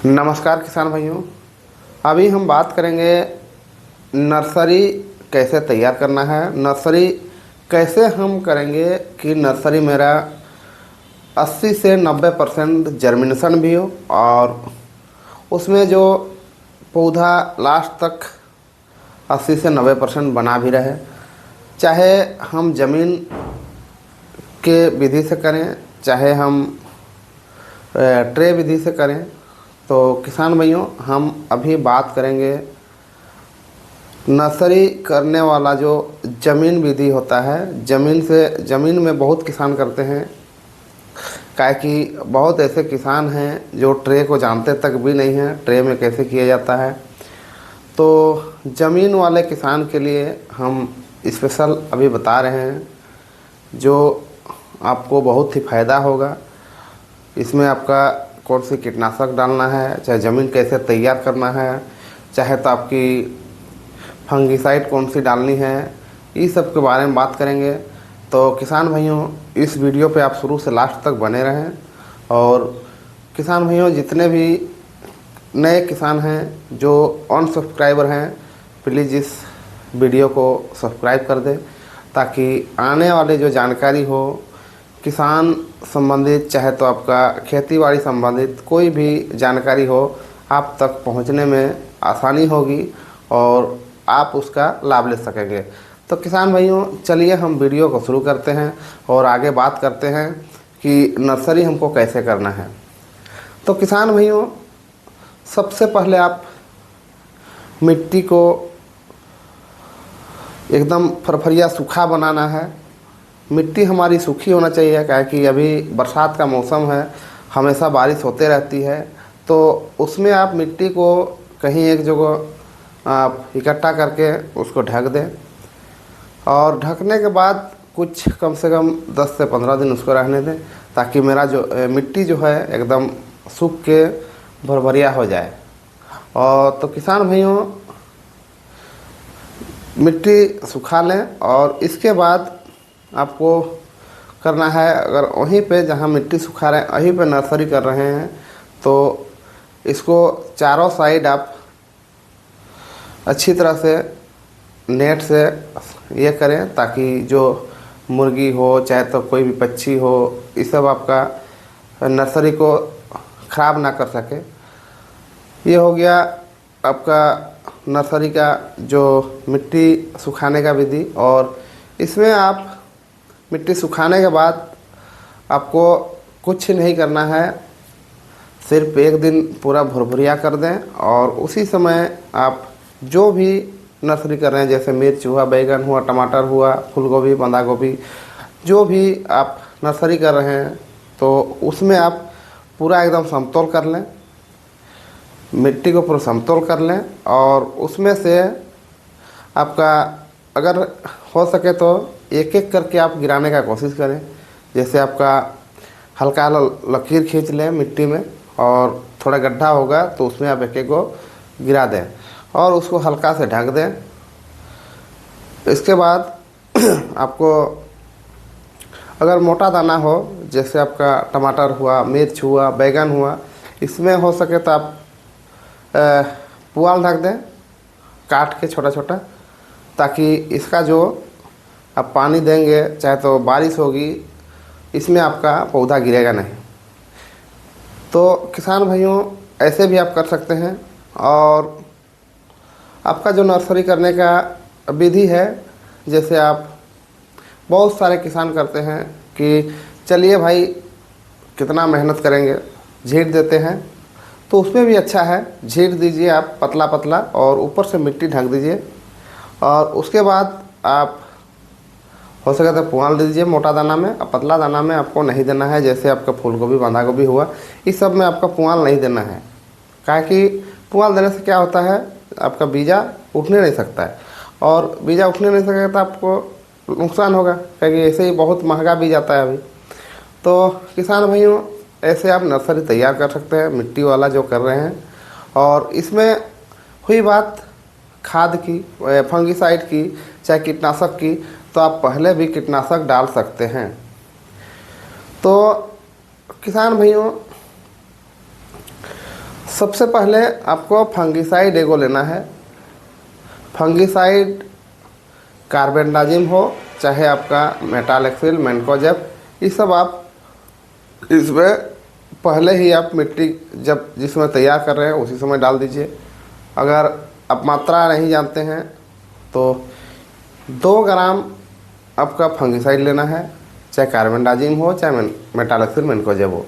नमस्कार किसान भाइयों। अभी हम बात करेंगे नर्सरी कैसे तैयार करना है। नर्सरी कैसे हम करेंगे कि नर्सरी मेरा 80 से 90% जर्मिनेशन भी हो और उसमें जो पौधा लास्ट तक 80 से 90% बना भी रहे। चाहे हम ज़मीन के विधि से करें, चाहे हम ट्रे विधि से करें। तो किसान भाइयों, हम अभी बात करेंगे नर्सरी करने वाला जो ज़मीन विधि होता है। ज़मीन में बहुत किसान करते हैं, काहे कि बहुत ऐसे किसान हैं जो ट्रे को जानते तक भी नहीं हैं ट्रे में कैसे किया जाता है। तो ज़मीन वाले किसान के लिए हम स्पेशल अभी बता रहे हैं, जो आपको बहुत ही फ़ायदा होगा। इसमें आपका कौन सी कीटनाशक डालना है, चाहे ज़मीन कैसे तैयार करना है, चाहे तो आपकी फंगिसाइड कौन सी डालनी है, इस सब के बारे में बात करेंगे। तो किसान भाइयों, इस वीडियो पे आप शुरू से लास्ट तक बने रहें। और किसान भाइयों, जितने भी नए किसान हैं जो अनसब्सक्राइबर हैं, प्लीज़ इस वीडियो को सब्सक्राइब कर दें, ताकि आने वाले जो जानकारी हो किसान संबंधित, चाहे तो आपका खेती-बाड़ी संबंधित कोई भी जानकारी हो, आप तक पहुंचने में आसानी होगी और आप उसका लाभ ले सकेंगे। तो किसान भाइयों, चलिए हम वीडियो को शुरू करते हैं और आगे बात करते हैं कि नर्सरी हमको कैसे करना है। तो किसान भाइयों, सबसे पहले आप मिट्टी को एकदम फरफरिया सूखा बनाना है। मिट्टी हमारी सूखी होना चाहिए, क्या कि अभी बरसात का मौसम है, हमेशा बारिश होते रहती है। तो उसमें आप मिट्टी को कहीं एक जगह आप इकट्ठा करके उसको ढक दें और ढकने के बाद कुछ कम से कम 10 से 15 दिन उसको रहने दें, ताकि मेरा जो मिट्टी जो है एकदम सूख के भरभरिया हो जाए। और तो किसान भाइयों, मिट्टी सुखा लें और इसके बाद आपको करना है, अगर वहीं पे जहाँ मिट्टी सुखा रहे हैं वहीं पे नर्सरी कर रहे हैं, तो इसको चारों साइड आप अच्छी तरह से नेट से ये करें, ताकि जो मुर्गी हो चाहे तो कोई भी पक्षी हो, ये सब आपका नर्सरी को ख़राब ना कर सके। ये हो गया आपका नर्सरी का जो मिट्टी सुखाने का विधि। और इसमें आप मिट्टी सुखाने के बाद आपको कुछ नहीं करना है, सिर्फ एक दिन पूरा भुरभुरिया कर दें और उसी समय आप जो भी नर्सरी कर रहे हैं, जैसे मिर्च हुआ, बैगन हुआ, टमाटर हुआ, फूलगोभी, बंदा गोभी, जो भी आप नर्सरी कर रहे हैं, तो उसमें आप पूरा एकदम समतोल कर लें, मिट्टी को पूरा समतोल कर लें। और उसमें से आपका अगर हो सके तो एक एक करके आप गिराने का कोशिश करें। जैसे आपका हल्का लकीर खींच लें मिट्टी में और थोड़ा गड्ढा होगा तो उसमें आप एक एक को गिरा दें और उसको हल्का से ढक दें। इसके बाद आपको अगर मोटा दाना हो, जैसे आपका टमाटर हुआ, मिर्च हुआ, बैगन हुआ, इसमें हो सके तो आप पुआल ढक दें काट के छोटा छोटा, ताकि इसका जो आप पानी देंगे, चाहे तो बारिश होगी, इसमें आपका पौधा गिरेगा नहीं। तो किसान भाइयों, ऐसे भी आप कर सकते हैं। और आपका जो नर्सरी करने का विधि है, जैसे आप बहुत सारे किसान करते हैं कि चलिए भाई कितना मेहनत करेंगे, झीट देते हैं, तो उसमें भी अच्छा है, झीट दीजिए आप पतला पतला और ऊपर से मिट्टी ढक दीजिए। और उसके बाद आप हो सके तो पुआल दीजिए मोटा दाना में, और पतला दाना में आपको नहीं देना है। जैसे आपका फूलगोभी, बंधा गोभी हुआ, इस सब में आपका पुआल नहीं देना है, काहे कि पुआल देने से क्या होता है, आपका बीजा उठने नहीं सकता है, और बीजा उठने नहीं सकेगा तो आपको नुकसान होगा, क्योंकि ऐसे ही बहुत महंगा बीज आता है अभी। तो किसान भाइयों, ऐसे आप नर्सरी तैयार कर सकते हैं मिट्टी वाला जो कर रहे हैं। और इसमें हुई बात खाद की, फंगिसाइड की, चाहे कीटनाशक की, तो आप पहले भी कीटनाशक डाल सकते हैं। तो किसान भाइयों, सबसे पहले आपको फंगिसाइड एगो लेना है। फंगिसाइड कार्बेंडाजिम हो चाहे आपका मेटालेक्सिल, मैनकोजेब, ये सब आप इसमें पहले ही आप मिट्टी जब जिसमें तैयार कर रहे हैं उसी समय डाल दीजिए। अगर आप मात्रा नहीं जानते हैं तो 2 ग्राम आपका फंगिसाइड लेना है, चाहे कार्बेंडाजिम हो चाहे मेटालेक्सिल, मैनकोजेब हो।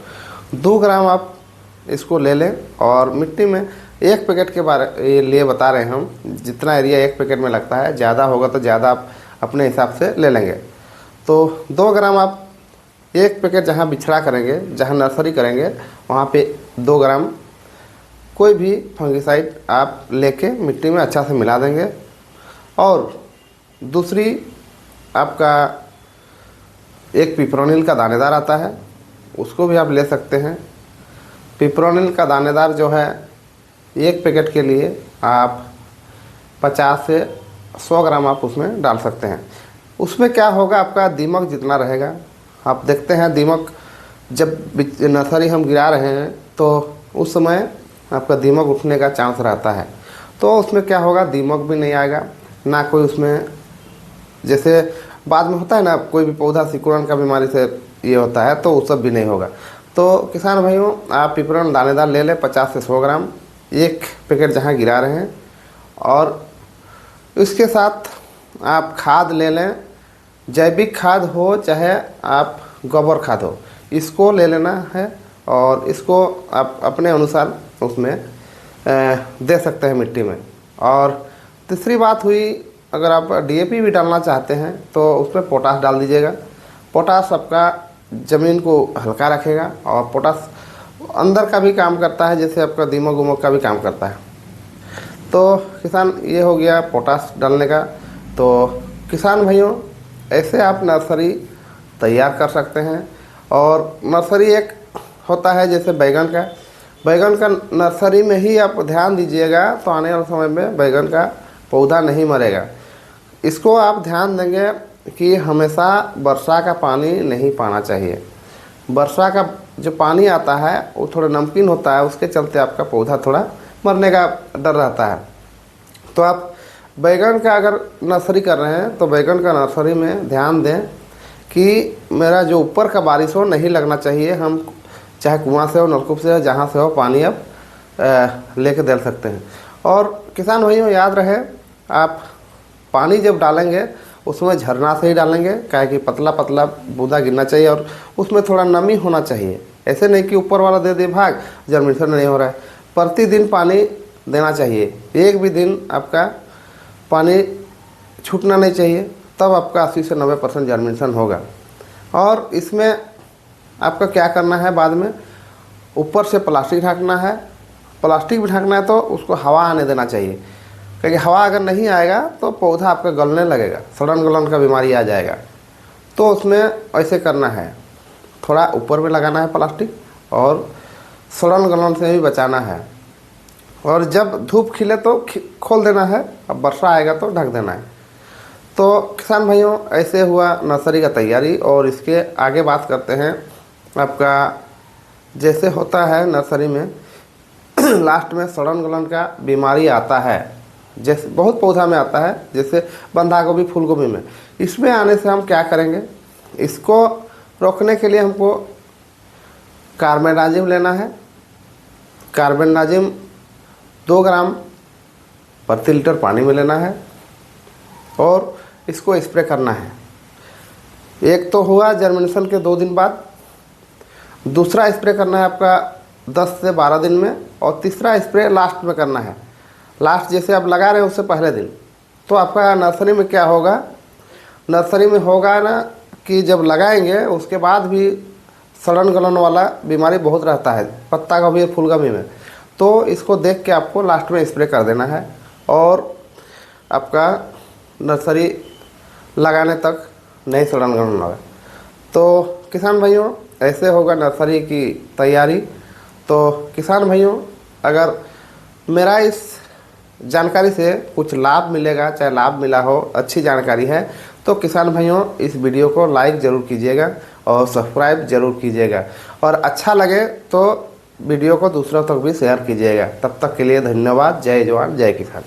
2 ग्राम आप इसको ले लें और मिट्टी में 1 पैकेट के बारे लिए बता रहे हैं हम, जितना एरिया 1 पैकेट में लगता है, ज़्यादा होगा तो ज़्यादा आप अपने हिसाब से ले लेंगे। तो 2 ग्राम आप 1 पैकेट जहाँ बिछड़ा करेंगे, जहाँ नर्सरी करेंगे, वहाँ पे 2 ग्राम कोई भी फंगिसाइड आप लेके मिट्टी में अच्छा से मिला देंगे। और दूसरी आपका एक पिपरोनिल का दानेदार आता है, उसको भी आप ले सकते हैं। पिपरोनिल का दानेदार जो है 1 पैकेट के लिए आप 50 से 100 ग्राम आप उसमें डाल सकते हैं। उसमें क्या होगा, आपका दीमक जितना रहेगा, आप देखते हैं दीमक जब नर्सरी हम गिरा रहे हैं तो उस समय आपका दीमक उठने का चांस रहता है। तो उसमें क्या होगा, दीमक भी नहीं आएगा, ना कोई उसमें जैसे बाद में होता है ना, कोई भी पौधा सिकुड़न का बीमारी से ये होता है, तो वो सब भी नहीं होगा। तो किसान भाइयों, आप पिपरोनिल दानेदार ले लें 50 से 100 ग्राम 1 पैकेट जहाँ गिरा रहे हैं। और इसके साथ आप खाद ले लें, जैविक खाद हो चाहे आप गोबर खाद हो, इसको ले लेना है और इसको आप अपने अनुसार उसमें दे सकते हैं मिट्टी में। और तीसरी बात हुई, अगर आप डीएपी भी डालना चाहते हैं तो उसमें पोटास डाल दीजिएगा। पोटास आपका ज़मीन को हल्का रखेगा और पोटास अंदर का भी काम करता है, जैसे आपका दीमक उमक का भी काम करता है। तो किसान, ये हो गया पोटास डालने का। तो किसान भाइयों, ऐसे आप नर्सरी तैयार कर सकते हैं। और नर्सरी एक होता है जैसे बैगन का नर्सरी में ही आप ध्यान दीजिएगा तो आने वाले समय में बैगन का पौधा नहीं मरेगा। इसको आप ध्यान देंगे कि हमेशा वर्षा का पानी नहीं पाना चाहिए। वर्षा का जो पानी आता है वो थोड़ा नमकीन होता है, उसके चलते आपका पौधा थोड़ा मरने का डर रहता है। तो आप बैगन का अगर नर्सरी कर रहे हैं तो बैगन का नर्सरी में ध्यान दें कि मेरा जो ऊपर का बारिश हो नहीं लगना चाहिए। हम चाहे कुआं से हो, नलकूप से हो, जहाँ से हो, पानी आप लेके दे सकते हैं। और किसान भाइयों, याद रहे, आप पानी जब डालेंगे उसमें झरना से ही डालेंगे, क्या कि पतला पतला बूंदा गिरना चाहिए और उसमें थोड़ा नमी होना चाहिए। ऐसे नहीं कि ऊपर वाला दे दे भाग, जर्मिनेशन नहीं हो रहा है। प्रतिदिन पानी देना चाहिए, एक भी दिन आपका पानी छूटना नहीं चाहिए, तब आपका 80 से 90% जर्मिनेशन होगा। और इसमें आपका क्या करना है, बाद में ऊपर से प्लास्टिक ढकना है। प्लास्टिक भी ढकना है तो उसको हवा आने देना चाहिए, क्योंकि हवा अगर नहीं आएगा तो पौधा आपका गलने लगेगा, सड़न गलन का बीमारी आ जाएगा। तो उसमें ऐसे करना है, थोड़ा ऊपर में लगाना है प्लास्टिक और सड़न गलन से भी बचाना है। और जब धूप खिले तो खोल देना है, अब वर्षा आएगा तो ढक देना है। तो किसान भाइयों, ऐसे हुआ नर्सरी का तैयारी। और इसके आगे बात करते हैं, आपका जैसे होता है नर्सरी में लास्ट में सड़न गलन का बीमारी आता है, जैसे बहुत पौधा में आता है, जैसे बंधा गोभी, फूल गोभी में। इसमें आने से हम क्या करेंगे, इसको रोकने के लिए हमको कार्बेंडाजिम लेना है। कार्बेंडाजिम 2 ग्राम प्रति लीटर पानी में लेना है और इसको स्प्रे करना है। एक तो हुआ जर्मिनेशन के 2 दिन बाद, दूसरा स्प्रे करना है आपका 10 से 12 दिन में, और तीसरा स्प्रे लास्ट में करना है। लास्ट जैसे आप लगा रहे हैं उससे पहले दिन। तो आपका नर्सरी में क्या होगा, नर्सरी में होगा ना कि जब लगाएंगे उसके बाद भी सड़न गलन वाला बीमारी बहुत रहता है पत्ता गोभी और फूल गोभी में। तो इसको देख के आपको लास्ट में स्प्रे कर देना है और आपका नर्सरी लगाने तक नहीं सड़न गलन होगा। तो किसान भाइयों, ऐसे होगा नर्सरी की तैयारी। तो किसान भाइयों, अगर मेरा इस जानकारी से कुछ लाभ मिलेगा, चाहे लाभ मिला हो, अच्छी जानकारी है, तो किसान भाइयों इस वीडियो को लाइक ज़रूर कीजिएगा और सब्सक्राइब ज़रूर कीजिएगा। और अच्छा लगे तो वीडियो को दूसरों तक भी शेयर कीजिएगा। तब तक के लिए धन्यवाद। जय जवान जय किसान।